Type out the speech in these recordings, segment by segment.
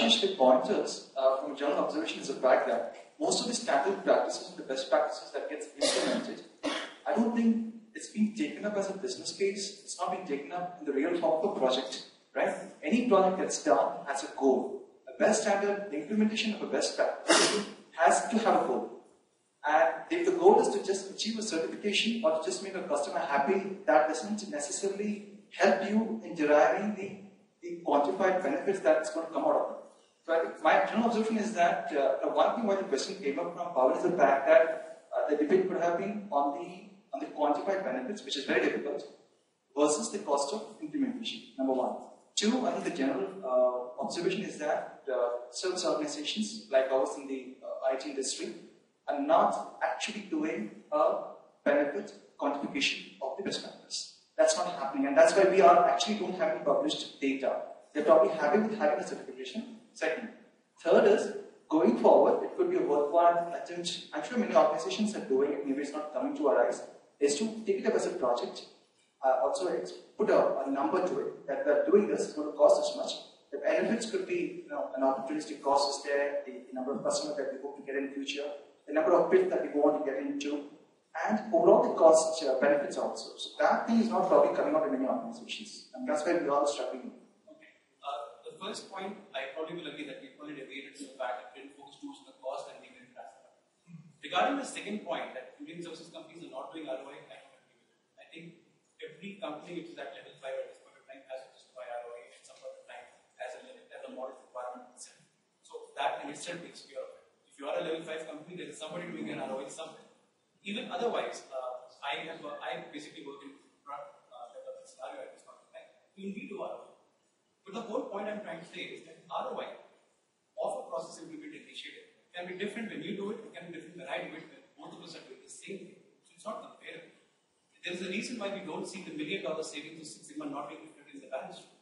Ashish, the pointers from a general observation is the fact that most of the standard practices, the best practices that gets implemented, I don't think it's being taken up as a business case. It's not being taken up in the real form of a project, right? Any project that's done has a goal. A best standard, the implementation of a best practice has to have a goal. And if the goal is to just achieve a certification or to just make a customer happy, that doesn't necessarily help you in deriving the quantified benefits that's going to come out of it. So I think my general observation is that one thing why the question came up from Paul is the fact that the debate could have been on the quantified benefits, which is very difficult, versus the cost of implementation, number one. Two, I think the general observation is that service organizations like ours in the IT industry are not actually doing a benefit quantification of the best practice. That's not happening, and that's why we actually don't have any published data. They're probably happy with having a certification. Second. Third is, going forward, it could be a worthwhile attempt. I'm sure many organizations are doing it, maybe it's not coming to our eyes, is to take it up as a project. Also, put a number to it, that they're doing this is going to cost us much. The benefits could be, an opportunistic cost is there, the number of customers that we hope to get in the future, the number of bids that we want to get into, and overall the cost benefits also. So that thing is not probably coming out in many organizations, and that's why we are struggling. Okay. The first point, I probably will agree that we only debated the fact that we didn't focus too much on the cost and we didn't transfer. Regarding the second point, that Indian services companies are not doing ROI, I don't agree with it. I think every company which is at level 5 at this point of time has to justify ROI at some point of time as a model requirement itself. So that in itself takes care of it. If you are a level 5 company, there is somebody doing an ROI somewhere. Even otherwise, I basically work in development scenario at this point of time. You need to ROI. But the whole point I'm trying to say is that ROI of a process improvement initiative can be different when you do it, it can be different when I do it, when both of us are doing the same thing. So it's not comparable. There is a reason why we don't see the $1 million savings of Six Sigma not being reflected in the balance sheet.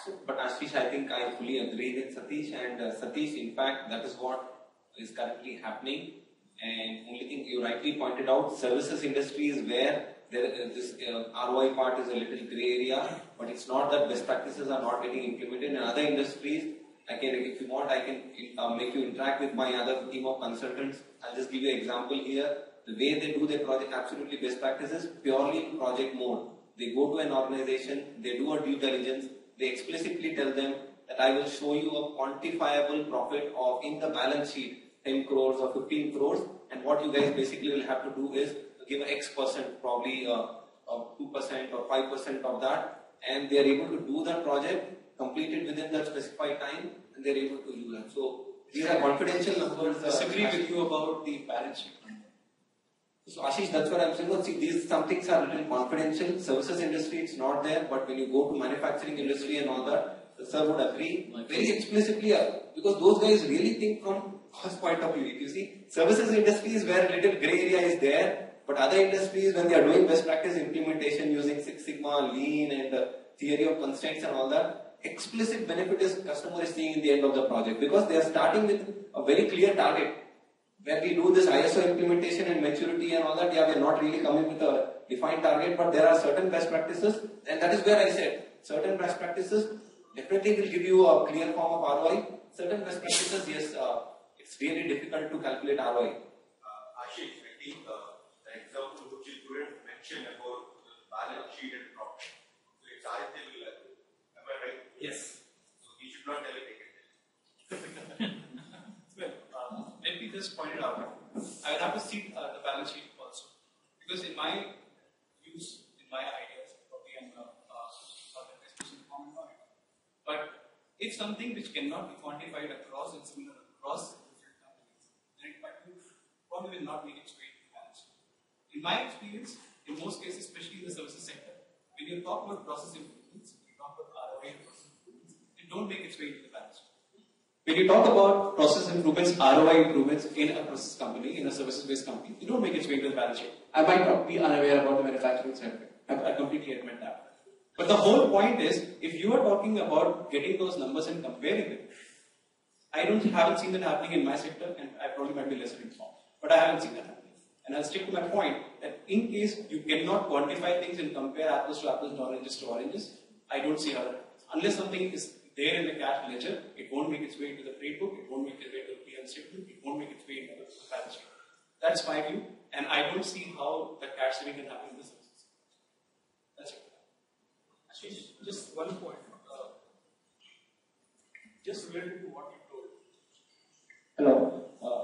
So, but Ashish, I think I fully agree with Satish, and Satish, in fact, that is what is currently happening. And only thing you rightly pointed out, services industry is where this ROI part is a little grey area, but it's not that best practices are not getting implemented. In other industries, if you want, I can make you interact with my other team of consultants. I'll just give you an example here. The way they do their project, absolutely best practices, purely in project mode. They go to an organization, they do a due diligence, they explicitly tell them that I will show you a quantifiable profit of in the balance sheet 10 crores or 15 crores, and what you guys basically will have to do is give X percent, probably 2% or 5% of that, and they are able to do that project, complete it within that specified time, and they are able to use that. So these are confidential numbers. I disagree with you about the balance sheet. So Ashish, that's what I'm saying. No, see, some things are a little confidential. Services industry, it's not there, but when you go to manufacturing industry and all that, the sir would agree very explicitly, because those guys really think from cost point of view. You see, services industry is where a little grey area is there, but other industries, when they are doing best practice implementation using Six Sigma, Lean, and the theory of constraints and all that, explicit benefit is customer is seeing in the end of the project, because they are starting with a very clear target. When we do this ISO implementation and maturity and all that, yeah, we are not really coming with a defined target, but there are certain best practices, and that is where I said, certain best practices definitely will give you a clear form of ROI. Certain best practices, yes, it's really difficult to calculate ROI. Ashish, I think the example which you couldn't mention about the balance sheet and profit. So it's Aditya, am I right? Yes. So he should not tell it again. Let me just point it out. I will have to see the balance sheet also. Because in my views, in my ideas, probably I'm not a special comment on it. But if something which cannot be quantified across and similar across different companies, then it might probably will not make its way to the balance sheet. In my experience, in most cases, especially in the services sector, when you talk about process improvements, you talk about ROI process improvements, it don't make its way into the balance sheet. When you talk about process improvements, ROI improvements in a process company, in a services-based company, you don't make its way into the balance sheet. I might not be unaware about the manufacturing sector. I completely admit that. But the whole point is, if you are talking about getting those numbers and comparing them, I haven't seen that happening in my sector, and I probably might be less informed. But I haven't seen that happening. And I'll stick to my point that in case you cannot quantify things and compare apples to apples and oranges to oranges, I don't see how that happens. Unless something is there in the cash ledger. It won't make its way into the trade book. It won't make its way to the P&L statement. It won't make its way into the balance sheet. That's my view, and I don't see how the cash saving can happen in this business. That's it. Ashish, just one point. Just related to what you told. Hello.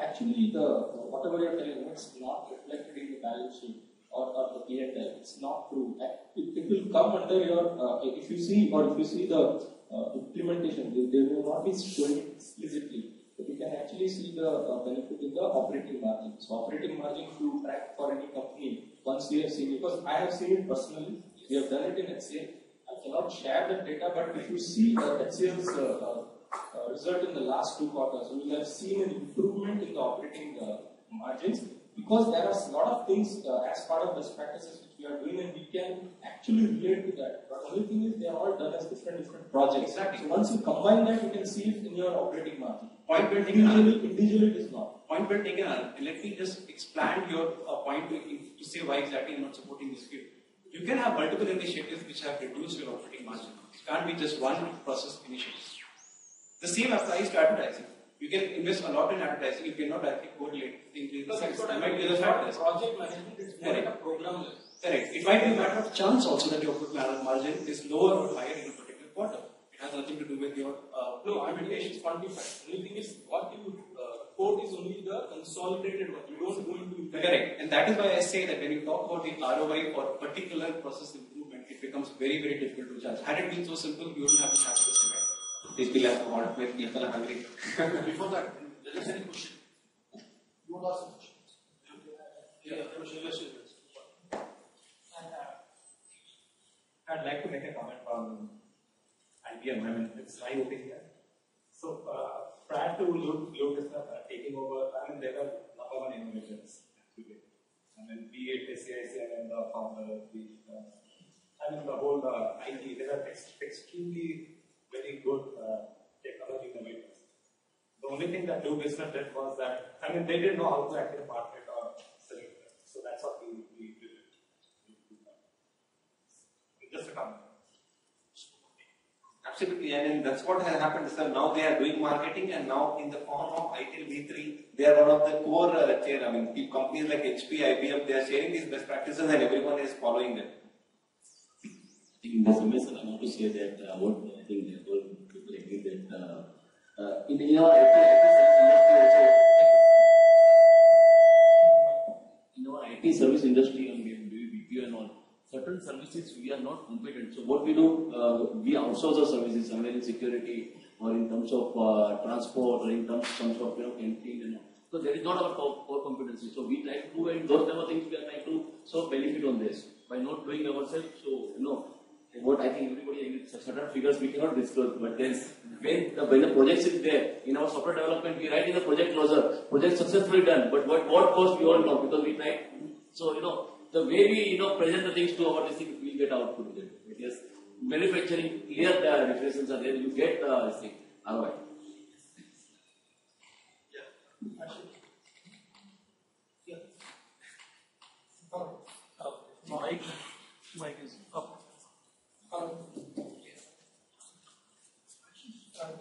Actually, whatever you're telling, it's not reflected in the balance sheet or the P&L. It's not true. It will come under your. If you see the implementation, they will not be showing explicitly. But you can actually see the benefit in the operating margin. So operating margin, if you track for any company, once we have seen it, because I have seen it personally, we have done it in HCL. I cannot share that data, but if you see HCL's result in the last 2 quarters, we will have seen an improvement in the operating margins, because there are a lot of things as part of best practices which we are doing, and we can actually relate to that. But the only thing is they are all done as different projects. Exactly. So once you combine that, you can see it in your operating margin. Point well taken. Individually, it is not. Point well taken. Let me just expand your point to say why exactly I'm not supporting this view. You can have multiple initiatives which have reduced your operating margin. It can't be just one process initiative. The same applies to advertising. You can invest a lot in advertising. You cannot directly correlate the increase in sales. There might be other factors. Project management is more like a program level. Correct. It might be a matter of chance also that your margin is lower or higher in a particular quarter. It has nothing to do with your implementation. It's quantified. The only thing is what you quote is only the consolidated one. You don't go into. Correct. And that is why I say that when you talk about the ROI for particular process improvement, it becomes very, very difficult to judge. Had it been so simple, you wouldn't have to have this debate. These people have want when people are hungry. Before that, there is any question? You want to ask a question? I'd like to make a comment on IBM. I mean, it's my opinion. So, prior to Luke taking over, I mean, there were number 1 innovations. I mean, be it SAIC and the founder, I mean, the whole IT, they were extremely very good technology innovators. The only thing that Do Business did was that, I mean, they didn't know how to actually market or sell it. So that's what we did. Just a comment. Absolutely, and that's what has happened, sir. Now they are doing marketing, and now in the form of ITIL V3, they are one of the core chair. I mean, companies like HP, IBM, they are sharing these best practices, and everyone is following them. I think in this semester, I want to say that what I think all people agree that in our IT service industry, and we do BPO and all, certain services we are not competent. So what we do, we outsource our services, somewhere in security or in terms of transport or in terms of canteen and all. So there is not our core competency. So we try to do, and those kind of things we are trying to benefit on this by not doing ourselves. So what I think everybody agrees, certain figures we cannot disclose, but then when the project is there in our software development, we write in the project closure, project successfully done. But what cost we all know, because we try. So the way we present the things to our district, we will get output with it. Yes, manufacturing, clear the references are there, you get the thing. ROI. Mic is up. I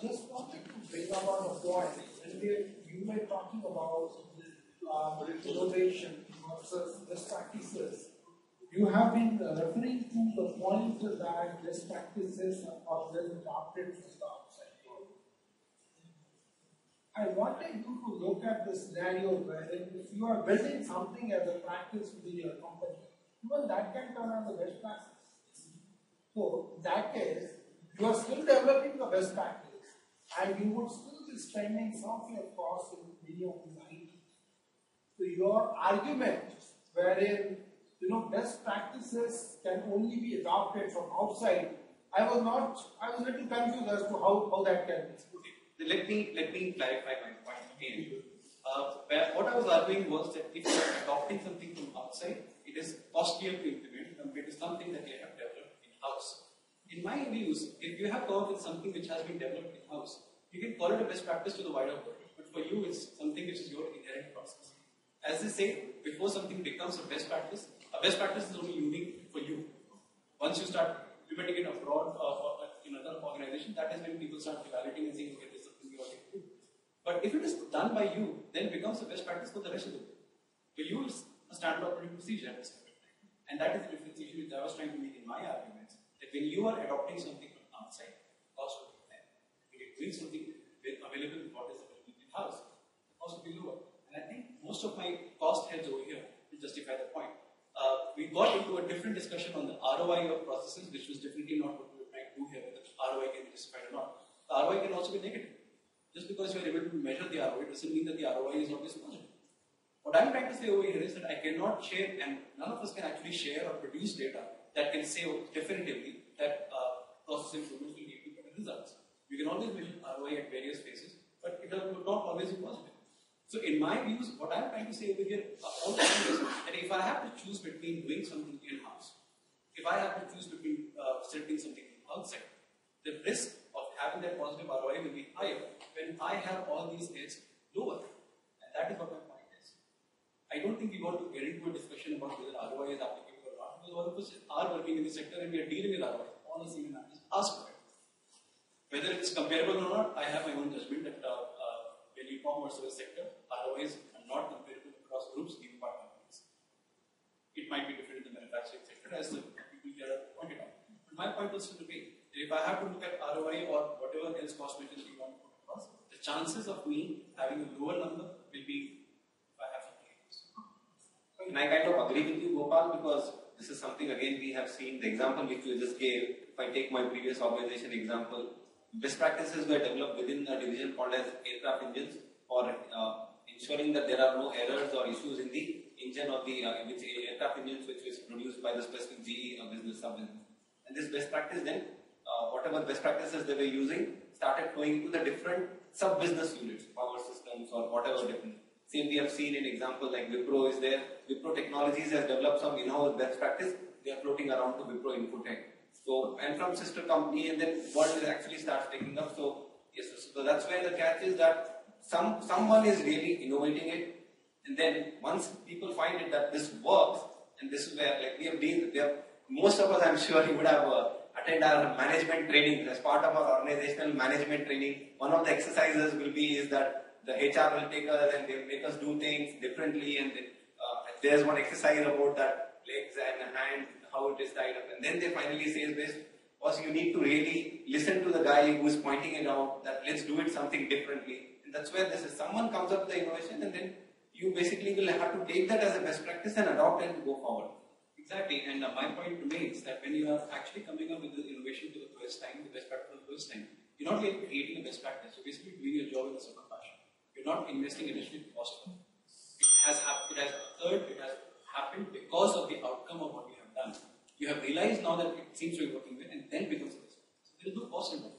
just wanted to bring up on a point. When you were talking about innovation versus best practices, you have been referring to the point that best practices are well adopted from the outside world. I wanted you to look at the scenario where if you are building something as a practice within your company, even that can turn out the best practice. So, in that case, you are still developing the best practice, and you would still be spending some of your costs in video design. So, your argument wherein best practices can only be adopted from outside, I was a little confused as to how that can be. Let me clarify my point again. What I was arguing was that if you are adopting something from outside, it is costlier to implement compared to something that you have developed in-house. In my views, if you have come up with something which has been developed in-house, you can call it a best practice to the wider world. But for you, it's something which is your inherent process. As they say, before something becomes a best practice is only unique for you. Once you start implementing it abroad, in another organization, that is when people start evaluating and saying, okay, this is something we ought to do. But if it is done by you, then it becomes a best practice for the rest of the world. You use a standard operating procedure at this point. And that is the differentiation which I was trying to make in my arguments. That when you are adopting something from outside, cost will be higher. When you're doing something available in what is available in-house, the cost will be lower. And I think most of my cost heads over here will justify the point. We got into a different discussion on the ROI of processes, which was definitely not what we were trying to do here, whether ROI can be justified or not. The ROI can also be negative. Just because you are able to measure the ROI doesn't mean that the ROI is always positive. What I'm trying to say over here is that I cannot share, and none of us can actually share or produce data that can say definitively that process improvements will lead to better results. You can always measure ROI at various phases, but it will not always be positive. So in my views, what I'm trying to say over here all the time is that if I have to choose between doing something in-house, if I have to choose between setting something outside, the risk of having that positive ROI will be higher when I have all these heads lower. And that is what my point is. I don't think we want to get into a discussion about whether ROI is applicable or not, because all of us are working in the sector and we are dealing with ROI. All the senior managers ask for it. Whether it's comparable or not, I have my own judgment that when you form or service sector, ROIs are not comparable across groups, even part companies. It might be different in the manufacturing sector, as the people here have pointed out. But my point was to be, if I have to look at ROI or whatever else cost measures we want to put across, the chances of me having a lower number will be if I have something else. And I kind of agree with you, Gopal, because this is something again we have seen. The example which you just gave, if I take my previous organization example, best practices were developed within a division called as aircraft engines for ensuring that there are no errors or issues in the engine of the which aircraft engines which is produced by the specific GE business sub-business. And this best practice then, whatever best practices they were using, started flowing into the different sub-business units, power systems or whatever different. Same we have seen in example like Wipro is there. Wipro Technologies has developed some in-house best practice. They are floating around to Wipro Infotech. So, and from sister company, and then world is actually starts taking up. So, yes, so that's where the catch is that someone is really innovating it, and then once people find it that this works, and this is where like we have been, most of us, I'm sure you would have attended our management training as part of our organizational management training. One of the exercises will be is that the HR will take us and they will make us do things differently, and then, there's one exercise about that legs and hand, how it is tied up, and then they finally say this, was you need to really listen to the guy who is pointing it out, that let's do it something differently. And that's where this is, someone comes up with the innovation, and then you basically will have to take that as a best practice and adopt and go forward. Exactly, and my point remains that when you are actually coming up with the innovation for the first time, the best practice for the first time, you're not really creating a best practice, you're basically doing your job with a certain passion. You're not investing additional cost. It has occurred, it has happened because of the outcome of what you have done. You have realized now that it seems to be working well, and then becomes a business. So there is no cost involved.